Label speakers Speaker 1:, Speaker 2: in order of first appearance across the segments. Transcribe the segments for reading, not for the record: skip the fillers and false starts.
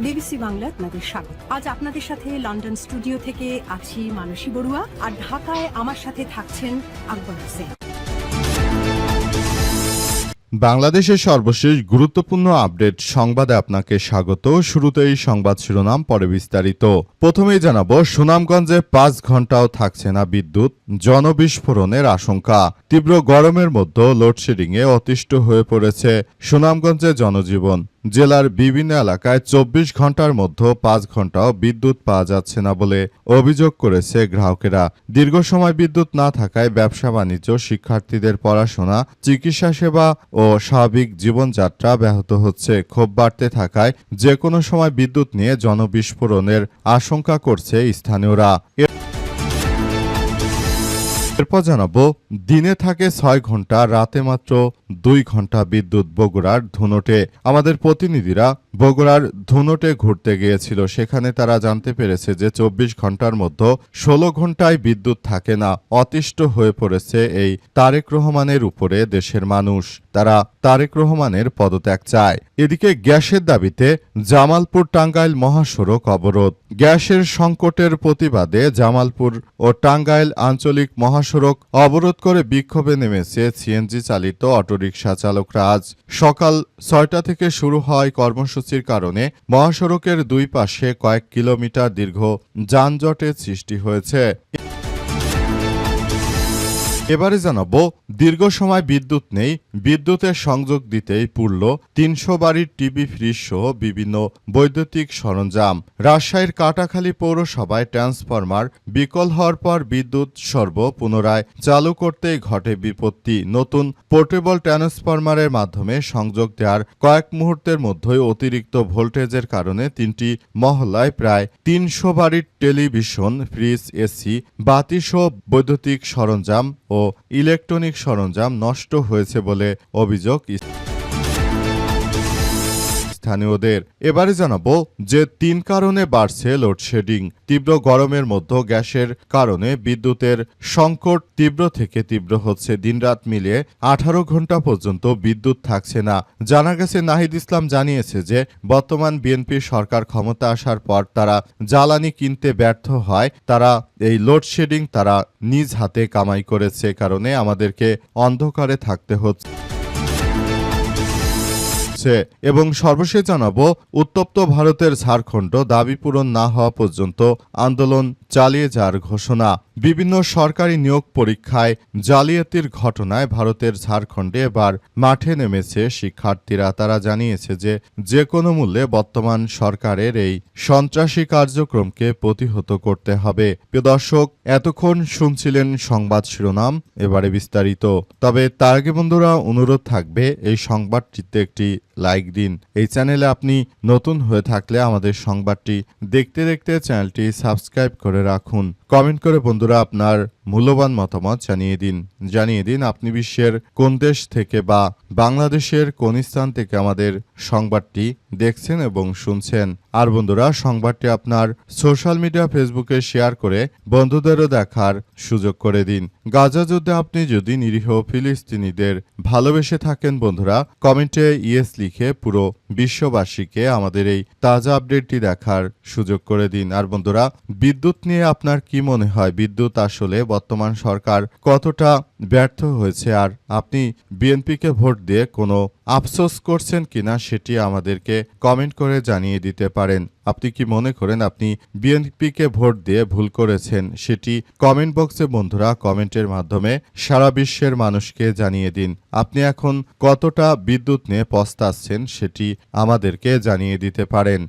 Speaker 1: BBC Bangla আপনাদের স্বাগত। আজ আপনাদের সাথে লন্ডন স্টুডিও থেকে আছি মানসী বড়ুয়া, আর ঢাকায় আমার সাথে থাকছেন আকবর হোসেন।
Speaker 2: বাংলাদেশের সর্বশেষ গুরুত্বপূর্ণ আপডেট সংবাদে আপনাকে স্বাগত। শুরুতেই সংবাদ শিরোনাম, পরে বিস্তারিত। প্রথমেই জানাবো, সুনামগঞ্জে 5 ঘন্টাও থাকছে না বিদ্যুৎ, জনবিস্ফোরণের আশঙ্কা। তীব্র গরমের মধ্যে লোডশেডিংয়ে অতিষ্ঠ হয়ে পড়েছে সুনামগঞ্জের জনজীবন। জেলার বিভিন্ন এলাকায় 24 ঘন্টার মধ্যে 5 ঘন্টাও বিদ্যুৎ পাওয়া যাচ্ছে না বলে অভিযোগ করেছে গ্রাহকেরা। দীর্ঘ সময় বিদ্যুৎ না থাকায় ব্যবসা বাণিজ্য, শিক্ষার্থীদের পড়াশোনা, চিকিৎসা সেবা ও স্বাভাবিক জীবনযাত্রা ব্যাহত হচ্ছে। ক্ষোভ বাড়তে থাকায় যে কোনো সময় বিদ্যুৎ নিয়ে জনবিস্ফোরণের আশঙ্কা করছে স্থানীয়রা। এরপর জানাবো, দিনে থাকে 6 ঘন্টা, রাতে মাত্র 2 ঘন্টা বিদ্যুৎ বগুড়ার ধুনটে। আমাদের প্রতিনিধিরা বগুড়ার ধুনটে ঘুরতে গিয়েছিল। সেখানে তারা জানতে পেরেছে যে 24 ঘন্টার মধ্যে 16 ঘন্টায় বিদ্যুৎ থাকে না। অতিষ্ঠ হয়ে পড়েছে এই তারেক রহমানের উপরে দেশের মানুষ। তারা তারেক রহমানের পদত্যাগ চায়। এদিকে গ্যাসের দাবিতে জামালপুর টাঙ্গাইল মহাসড়ক অবরোধ। গ্যাসের সংকটের প্রতিবাদে জামালপুর ও টাঙ্গাইল আঞ্চলিক মহাসড়ক অবরোধ করে বিক্ষোভে নেমেছে সিএনজি চালিত অটোরিকশা চালকরা। আজ সকাল 6টা থেকে শুরু হয় কর্মসূচির কারণে মহাসড়কের দুই পাশে কয়েক কিলোমিটার দীর্ঘ যানজটের সৃষ্টি হয়েছে। এবারে জানাবো, দীর্ঘ সময় বিদ্যুৎ নেই, বিদ্যুতের সংযোগ দিতেই পুড়ল 300 বাড়ির টিভি, ফ্রিজ সহ বিভিন্ন বৈদ্যুতিক সরঞ্জাম। রাজশাহীর কাটাখালী পৌরসভায় ট্রান্সফরমার বিকল হওয়ার পর বিদ্যুৎ পুনরায় চালু করতেই ঘটে বিপত্তি। নতুন পোর্টেবল ট্রান্সফরমারের মাধ্যমে সংযোগ দেওয়ার কয়েক মুহূর্তের মধ্যেই অতিরিক্ত ভোল্টেজের কারণে 3টি মহল্লায় প্রায় 300 বাড়ির টেলিভিশন, ফ্রিজ, এসি, বাতিসহ বৈদ্যুতিক সরঞ্জাম ও ইলেকট্রনিক সরঞ্জাম নষ্ট হয়েছে বলে অভিযোগ স্থানীয়দের। এবারে জানাবো যে 3 কারণে বাড়ছে লোডশেডিং। তীব্র গরমের মধ্যে গ্যাসের কারণে বিদ্যুতের সংকট তীব্র থেকে তীব্র হচ্ছে। দিনরাত মিলিয়ে 18 ঘন্টা পর্যন্ত বিদ্যুৎ থাকছে না। জানা গেছে, নাহিদ ইসলাম জানিয়েছে যে বর্তমান বিএনপি সরকার ক্ষমতা আসার পর তারা জ্বালানি কিনতে ব্যর্থ হয়। তারা এই লোডশেডিং তারা নিজ হাতে কামাই করেছে, কারণে আমাদেরকে অন্ধকারে থাকতে হচ্ছে। এবং সর্বশেষ জানাবো, উত্তপ্ত ভারতের ঝাড়খণ্ড দাবি পূরণ না হওয়া পর্যন্ত আন্দোলন চালিয়ে যাওয়ার ঘোষণা। বিভিন্ন সরকারি নিয়োগ পরীক্ষায় জালিয়াতির ঘটনায় ভারতের ঝাড়খণ্ডে এবার মাঠে নেমেছে শিক্ষার্থীরা। তারা জানিয়েছে যে কোনো মূল্যে বর্তমান সরকারের এই সন্ত্রাসী কার্যক্রমকে প্রতিহত করতে হবে। প্রিয় দর্শক, এতক্ষণ শুনছিলেন সংবাদ শিরোনাম, এবারে বিস্তারিত। তবে তার আগে বন্ধুরা, অনুরোধ থাকবে এই সংবাদটিতে একটি লাইক দিন। এই চ্যানেলে আপনি নতুন হয়ে থাকলে আমাদের সংবাদটি দেখতে দেখতে চ্যানেলটি সাবস্ক্রাইব করে রাখুন। কমেন্ট করে বন্ধুরা আপনার মূল্যবান মতামত জানিয়ে দিন আপনি বিশ্বের কোন দেশ থেকে বা বাংলাদেশের কোন স্থান থেকে আমাদের সংবাদটি দেখছেন এবং শুনছেন। আর বন্ধুরা, সংবাদটি আপনার সোশ্যাল মিডিয়া, ফেসবুকে শেয়ার করে বন্ধুদেরও দেখার সুযোগ করে দিন। গাজা যুদ্ধে আপনি যদি নিরীহ ফিলিস্তিনিদের ভালোবেসে থাকেন বন্ধুরা, কমেন্টে ইয়েস লিখে পুরো বিশ্ববাসীকে আমাদের এই তাজা আপডেটটি দেখার সুযোগ করে দিন। আর বন্ধুরা, বিদ্যুৎ নিয়ে আপনার কি মনে হয়? বিদ্যুৎ আসলে বর্তমান সরকার কতটা ব্যর্থ হয়েছে, আর আপনি বিএনপিকে ভোট দিয়ে কোনো আফসোস করছেন কিনা সেটি আমাদেরকে কমেন্ট করে জানিয়ে দিতে পারেন। আপনি কি মনে করেন আপনি বিএনপিকে ভোট দিয়ে ভুল করেছেন? সেটি কমেন্ট বক্সে বন্ধুরা কমেন্টের মাধ্যমে সারা বিশ্বের মানুষকে জানিয়ে দিন। আপনি এখন কতটা বিদ্যুৎ নিয়ে পস্তাচ্ছেন সেটি আমাদেরকে জানিয়ে দিতে পারেন।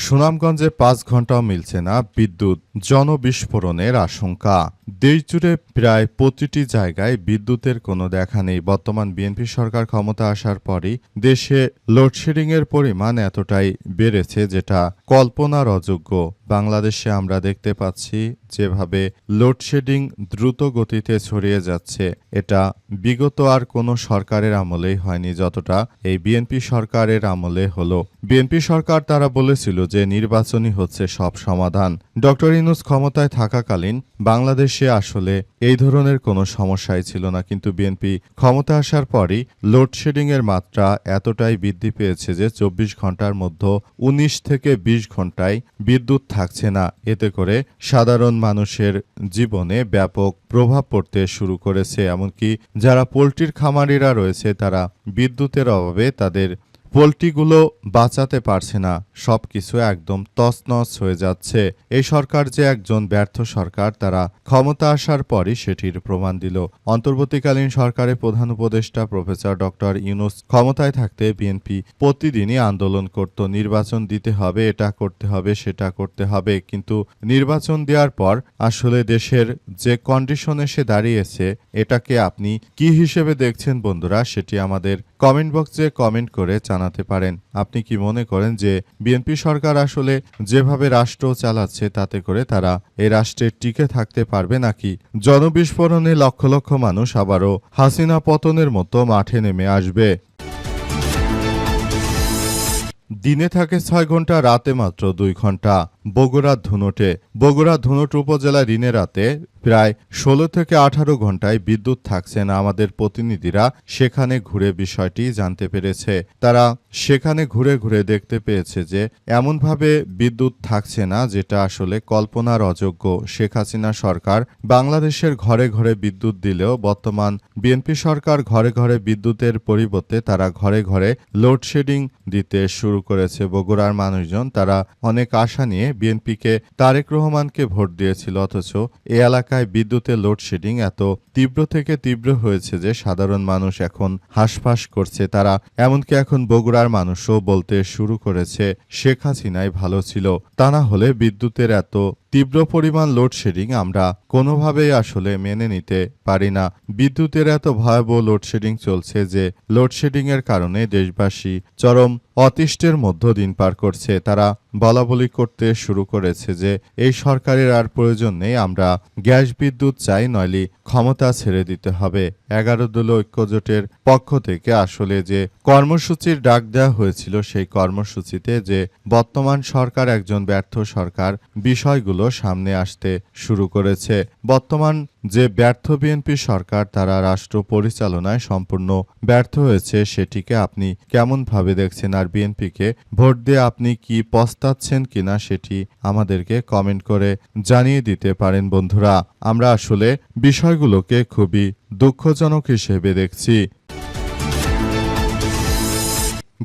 Speaker 2: সুনামগঞ্জে 5 ঘন্টাও মিলছে না বিদ্যুৎ, জনবিস্ফোরণের আশঙ্কা। দেশজুড়ে প্রায় প্রতিটি জায়গায় বিদ্যুতের কোনো দেখা নেই। বর্তমান বিএনপি সরকার ক্ষমতা আসার পরই দেশে লোডশেডিংয়ের পরিমাণ এতটাই বেড়েছে যেটা কল্পনার অযোগ্য। বাংলাদেশে আমরা দেখতে পাচ্ছি যেভাবে লোডশেডিং দ্রুত গতিতে ছড়িয়ে যাচ্ছে, এটা বিগত আর কোনো সরকারের আমলেই হয়নি যতটা এই বিএনপি সরকারের আমলে হলো। বিএনপি সরকার তারা বলেছিল যে নির্বাচনই হচ্ছে সব সমাধান। ডক্টর ইউনূস ক্ষমতায় থাকাকালীন বাংলাদেশে আসলে এই ধরনের কোনো সমস্যাই ছিল না, কিন্তু বিএনপি ক্ষমতা আসার পরই লোডশেডিংয়ের মাত্রা এতটাই বৃদ্ধি পেয়েছে যে ২৪ ঘন্টার মধ্যে ১৯ থেকে ২০ ঘন্টায় বিদ্যুৎ থাকছে না। এতে করে সাধারণ মানুষের জীবনে ব্যাপক প্রভাব পড়তে শুরু করেছে। এমনকি যারা পোল্ট্রির খামারিরা রয়েছে তারা বিদ্যুতের অভাবে তাদের পোল্ট্রিগুলো বাঁচাতে পারছে না, সবকিছু একদম তছনছ হয়ে যাচ্ছে। এই সরকার যে একজন ব্যর্থ সরকার তারা ক্ষমতা আসার পরই সেটির প্রমাণ দিল। অন্তর্বর্তীকালীন সরকারের প্রধান উপদেষ্টা প্রফেসর ডক্টর ইউনূস ক্ষমতায় থাকতে বিএনপি প্রতিদিনই আন্দোলন করত, নির্বাচন দিতে হবে, এটা করতে হবে, সেটা করতে হবে। কিন্তু নির্বাচন দেওয়ার পর আসলে দেশের যে কন্ডিশন এসে দাঁড়িয়েছে এটাকে আপনি কি হিসেবে দেখছেন বন্ধুরা, সেটি আমাদের কমেন্ট বক্সে কমেন্ট করে জানাতে পারেন। আপনি কি মনে করেন যে বিএনপি সরকার আসলে যেভাবে রাষ্ট্র চালাচ্ছে তাতে করে তারা এই রাষ্ট্রে টিকে থাকতে পারবে, নাকি জনবিস্ফোরণে লক্ষ লক্ষ মানুষ আবারও হাসিনা পতনের মতো মাঠে নেমে আসবে? দিনে থাকে ৬ ঘন্টা, রাতে মাত্র ২ ঘন্টা। বগুড়া ধুনটে উপজেলার দিনে রাতে প্রায় ১৬ থেকে ১৮ ঘন্টায় বিদ্যুৎ থাকছে না। আমাদের প্রতিনিধিরা সেখানে ঘুরে বিষয়টি জানতে পেরেছে। তারা সেখানে ঘুরে ঘুরে দেখতে পেয়েছে যে এমনভাবে বিদ্যুৎ থাকছে না যেটা আসলে কল্পনার অযোগ্য। শেখ হাসিনা সরকার বাংলাদেশের ঘরে ঘরে বিদ্যুৎ দিলেও বর্তমান বিএনপি সরকার ঘরে ঘরে বিদ্যুতের পরিবর্তে তারা ঘরে ঘরে লোডশেডিং দিতে শুরু করেছে। বগুড়ার মানুষজন তারা অনেক আশা নিয়ে বিএনপিকে তারেক রহমানকে ভোট দিয়েছিল, অথচ এ এলাকায় বিদ্যুতের লোডশেডিং এত তীব্র থেকে তীব্র হয়েছে যে সাধারণ মানুষ এখন হাঁসফাঁস করছে। তারা এমনকি এখন বগুড়ার মানুষও বলতে শুরু করেছে শেখ হাসিনাই ভালো ছিল, তা না হলে বিদ্যুতের এত তীব্র পরিমাণ লোডশেডিং আমরা কোনোভাবেই আসলে মেনে নিতে পারি না। বিদ্যুতের এত ভয়াবহ লোডশেডিং চলছে যে লোডশেডিংয়ের কারণে দেশবাসী চরম অতিষ্ঠের মধ্য দিন পার করছে। তারা বলাবলি করতে শুরু করেছে যে এই সরকারের আর প্রয়োজন নেই, আমরা গ্যাস বিদ্যুৎ চাই, নইলে ক্ষমতা ছেড়ে দিতে হবে। ১১ দলীয় ঐক্যজোটের পক্ষ থেকে আসলে যে কর্মসূচির ডাক দেওয়া হয়েছিল সেই কর্মসূচিতে যে বর্তমান সরকার একজন ব্যর্থ সরকার বিষয়গুলো সামনে আসতে শুরু করেছে। বর্তমান যে ব্যর্থ বিএনপি সরকার তারা রাষ্ট্র পরিচালনায় সম্পূর্ণ ব্যর্থ হয়েছে, সেটিকে আপনি কেমন ভাবে দেখছেন? আর বিএনপিকে ভোট দিয়ে আপনি কি পস্তাচ্ছেন কিনা সেটি আমাদেরকে কমেন্ট করে জানিয়ে দিতে পারেন বন্ধুরা। আমরা আসলে বিষয়গুলোকে খুবই দুঃখজনক হিসেবে দেখছি।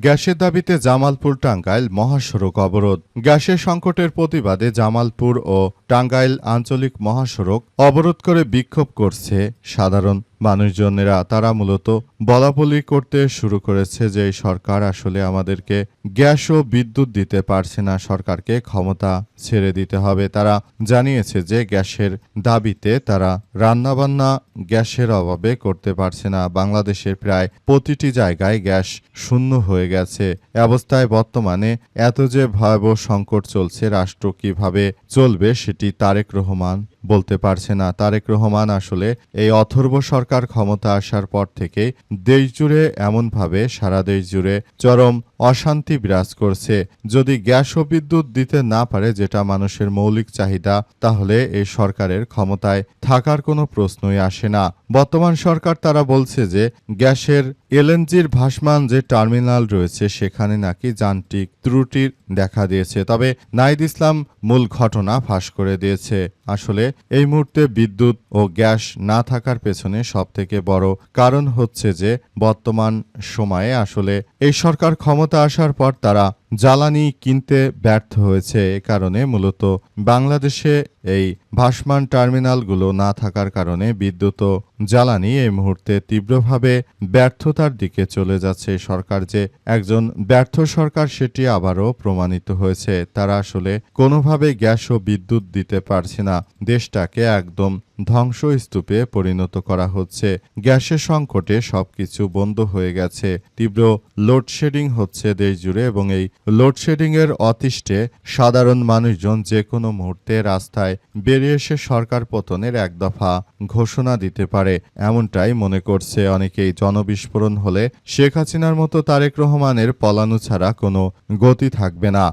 Speaker 2: গ্যাসের দাবিতে জামালপুর টাঙ্গাইল মহাসড়ক অবরোধ। গ্যাসের সংকটের প্রতিবাদে জামালপুর ও টাঙ্গাইল আঞ্চলিক মহাসড়ক অবরোধ করে বিক্ষোভ করছে সাধারণ মানুষজনেরা। তারা মূলত বলাবলি করতে শুরু করেছে যে এই সরকার আসলে আমাদেরকে গ্যাস ও বিদ্যুৎ দিতে পারছে না, সরকারকে ক্ষমতা ছেড়ে দিতে হবে। তারা জানিয়েছে যে গ্যাসের দাবিতে তারা রান্নাবান্না গ্যাসের অভাবে করতে পারছে না। বাংলাদেশের প্রায় প্রতিটি জায়গায় গ্যাস শূন্য হয়ে গেছে। অবস্থায় বর্তমানে এত যে ভয়াবহ সংকট চলছে, রাষ্ট্র কিভাবে চলবে সেটি তারেক রহমান বলতে পারছে না। তারেক রহমান আসলে এই অথর্ব সরকার ক্ষমতা আসার পর থেকে দেশ জুড়ে এমনভাবে সারা দেশ জুড়ে চরম অশান্তি বিরাজ করছে। যদি গ্যাস ও বিদ্যুৎ দিতে না পারে, যেটা মানুষের মৌলিক চাহিদা, তাহলে এই সরকারের ক্ষমতায় থাকার কোনো প্রশ্নই আসে না। বর্তমান সরকার তারা বলছে যে গ্যাসের এলএনজির ভাসমান যে টার্মিনাল রয়েছে সেখানে নাকি যান্ত্রিক ত্রুটির দেখা দিয়েছে। তবে নাহিদ ইসলাম মূল ঘটনা ফাঁস করে দিয়েছে। আসলে এই মুহূর্তে বিদ্যুৎ ও গ্যাস না থাকার পেছনে সবথেকে বড় কারণ হচ্ছে যে বর্তমান সময়ে আসলে এই সরকার ক্ষমতা আসার পর তারা জ্বালানি কিনতে ব্যর্থ হয়েছে। এ কারণে মূলত বাংলাদেশে এই ভাসমান টার্মিনালগুলো না থাকার কারণে বিদ্যুৎ ও জ্বালানি এই মুহূর্তে তীব্রভাবে ব্যর্থতার দিকে চলে যাচ্ছে। সরকার যে একজন ব্যর্থ সরকার সেটি আবারও প্রমাণিত হয়েছে। তারা আসলে কোনোভাবে গ্যাস ও বিদ্যুৎ দিতে পারছে না। দেশটাকে একদম ধ্বংসস্তূপে পরিণত করা হচ্ছে। গ্যাসের সংকটে সবকিছু বন্ধ হয়ে গেছে। তীব্র লোডশেডিং হচ্ছে দেশ জুড়ে এবং এই লোডশেডিং এর অতিষ্ঠে সাধারণ মানুষজন যে কোনো মুহূর্তে রাস্তায় বেরিয়ে এসে সরকার পতনের এক দফা ঘোষণা দিতে পারে, এমনটাই মনে করছে অনেকেই। জনবিস্ফোরণ হলে শেখ হাসিনার মতো তারেক রহমানের পলানো ছাড়া কোনো গতি থাকবে না।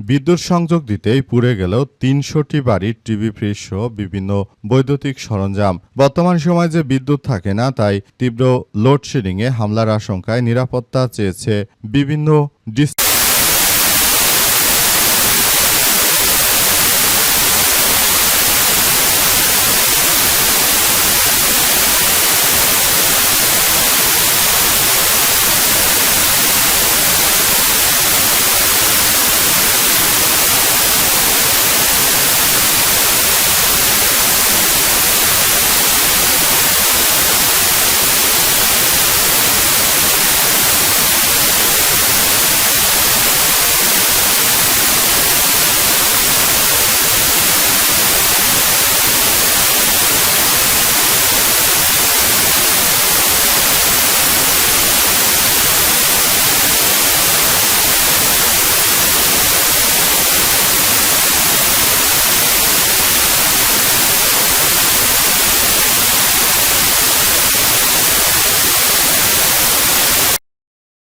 Speaker 2: বিদ্যুৎ সংযোগ দিতেই পুড়ে গেল ৩০০টি বাড়ির টিভি ফ্রিজ সহ বিভিন্ন বৈদ্যুতিক সরঞ্জাম। বর্তমান সময়ে যে বিদ্যুৎ থাকে না, তাই তীব্র লোডশেডিংয়ে হামলার আশঙ্কায় নিরাপত্তা চেয়েছে বিভিন্ন